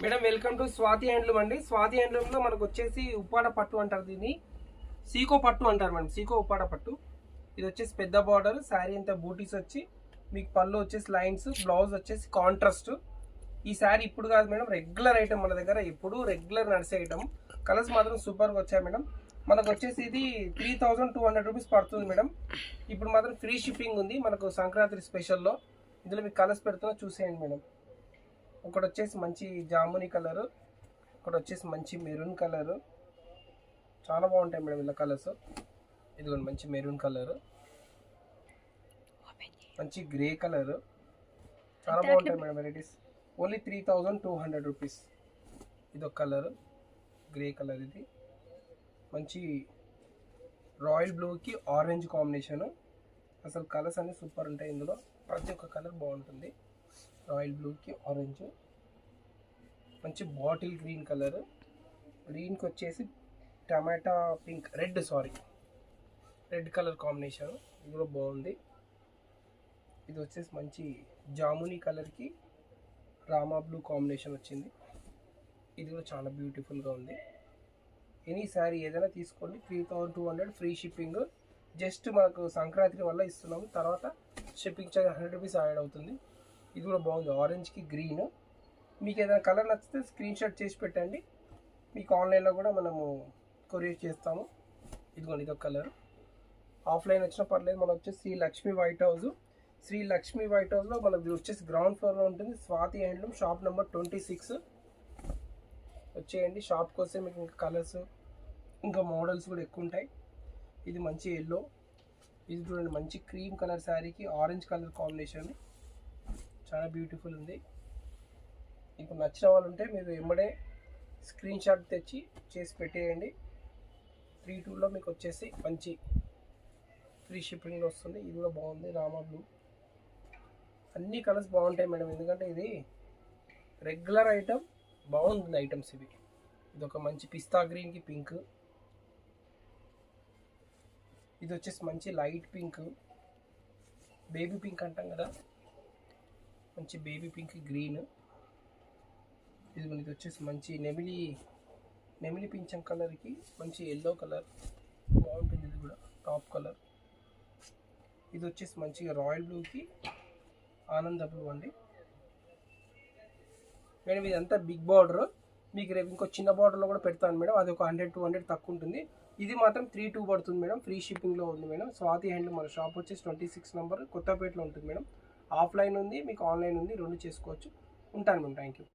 Madam welcome to Swathi handloom అండి. Swathi handloom లో మనకు వచ్చేసి ఉప్పాడ పట్టు అంటారు, దీన్ని సీకో పట్టు అంటారు మేడం. సీకో ఉప్పాడ పట్టు. ఇది వచ్చేసి పెద్ద బార్డర్, శారీ అంతా బూటీస్ వచ్చి మీకు పళ్ళు వచ్చేసి లైన్స్, బ్లౌజ్ వచ్చేసి కాంట్రాస్ట్. ఈ శారీ ఇప్పుడు కాదు మేడం, రెగ్యులర్ ఐటమ్ మన దగ్గర, ఎప్పుడు రెగ్యులర్ నడిచే ఐటమ్. కలర్స్ మాత్రం సూపర్గా వచ్చాయి మేడం. మనకు వచ్చేసి ఇది 3200 రూపీస్ పడుతుంది మేడం. ఇప్పుడు మాత్రం ఫ్రీ షిప్పింగ్ ఉంది మనకు సంక్రాంతి స్పెషల్లో. ఇందులో మీకు కలర్స్ పెడుతున్నా చూసేయండి మేడం. ఒకటి వచ్చేసి మంచి జామునీ కలరు, ఒకటి వచ్చేసి మంచి మెరూన్ కలరు. చాలా బాగుంటాయి మేడం ఇలా కలర్స్. ఇదిగోండి మంచి మెరూన్ కలరు, మంచి గ్రే కలరు. చాలా బాగుంటాయి మేడం వెరైటీస్. Only 3200 rupees. ఇదొక కలరు, గ్రే కలర్. ఇది మంచి రాయల్ బ్లూకి ఆరెంజ్ కాంబినేషను. అసలు కలర్స్ అన్నీ సూపర్ ఉంటాయి ఇందులో, ప్రతి ఒక్క కలర్ బాగుంటుంది. రాయల్ బ్లూకి ఆరెంజ్, మంచి బాటిల్ గ్రీన్ కలర్, గ్రీన్కి వచ్చేసి టమాటా పింక్, రెడ్ కలర్ కాంబినేషన్. ఇది కూడా బాగుంది. ఇది వచ్చేసి మంచి జామునీ కలర్కి రామా బ్లూ కాంబినేషన్ వచ్చింది. ఇది కూడా చాలా బ్యూటిఫుల్గా ఉంది. ఎనీ శారీ ఏదైనా తీసుకోండి, 3200 ఫ్రీ షిప్పింగ్. జస్ట్ మనకు సంక్రాంతి వల్ల ఇస్తున్నాము, తర్వాత షిప్పింగ్ చార్జ్ 100 రూపీస్ యాడ్ అవుతుంది. ఇది కూడా బాగుంది, ఆరెంజ్కి గ్రీన్. మీకు ఏదైనా కలర్ నచ్చితే స్క్రీన్ షాట్ చేసి పెట్టండి, మీకు ఆన్లైన్లో కూడా మనము కొరియర్ చేస్తాము. ఇదిగోండి ఇదొక కలర్. ఆఫ్లైన్ వచ్చినా పర్లేదు. మనకు వచ్చేసి శ్రీ లక్ష్మీ వైట్ హౌస్లో మనది వచ్చేసి గ్రౌండ్ ఫ్లోర్లో ఉంటుంది. Swathi handloom, shop number 26. వచ్చేయండి షాప్కి వస్తే మీకు ఇంకా కలర్స్ ఇంకా మోడల్స్ కూడా ఎక్కువ ఉంటాయి. ఇది మంచి ఎల్లో, ఇది చూడండి మంచి క్రీమ్ కలర్ శారీకి ఆరెంజ్ కలర్ కాంబినేషన్, చాలా బ్యూటిఫుల్ ఉంది. ఇప్పుడు నచ్చిన వాళ్ళు ఉంటే మీరు వెంబడే స్క్రీన్ షాట్ తెచ్చి చేసి పెట్టేయండి. 32లో మీకు వచ్చేసి మంచి ఫ్రీ షిప్పింగ్లో వస్తుంది. ఇది కూడా బాగుంది, రామా బ్లూ. అన్ని కలర్స్ బాగుంటాయి మేడం, ఎందుకంటే ఇది రెగ్యులర్ ఐటమ్. బాగుంటుంది ఐటమ్స్ ఇవి. ఇది ఒక మంచి పిస్తా గ్రీన్కి పింక్, ఇది వచ్చేసి మంచి లైట్ పింక్, బేబీ పింక్ అంటాం కదా, మంచి బేబీ పింక్ గ్రీన్. ఇది వచ్చేసి మంచి నెమిలి పింఛం కలర్కి మంచి ఎల్లో కలర్ బాగుంటుంది. ఇది కూడా టాప్ కలర్. ఇది వచ్చేసి మంచిగా రాయల్ బ్లూకి ఆనంద బ్లూ అండి మేడం. ఇదంతా బిగ్ బార్డర్, మీకు రేపు ఇంకో చిన్న బార్డర్లో కూడా పెడతాను మేడం. అది ఒక 100-200 తక్కువ ఉంటుంది. ఇది మాత్రం 32 పడుతుంది మేడం, ఫ్రీ షిప్పింగ్లో ఉంది మేడం. స్వాతి హ్యాండ్లూమ్ మన షాప్ వచ్చేసి 26 నెంబర్ కొత్తపేటలో ఉంటుంది మేడం. ఆఫ్లైన్ ఉంది, మీకు ఆన్లైన్ ఉంది, రెండు చేసుకోవచ్చు. ఉంటాను మేడం, థ్యాంక్ యూ.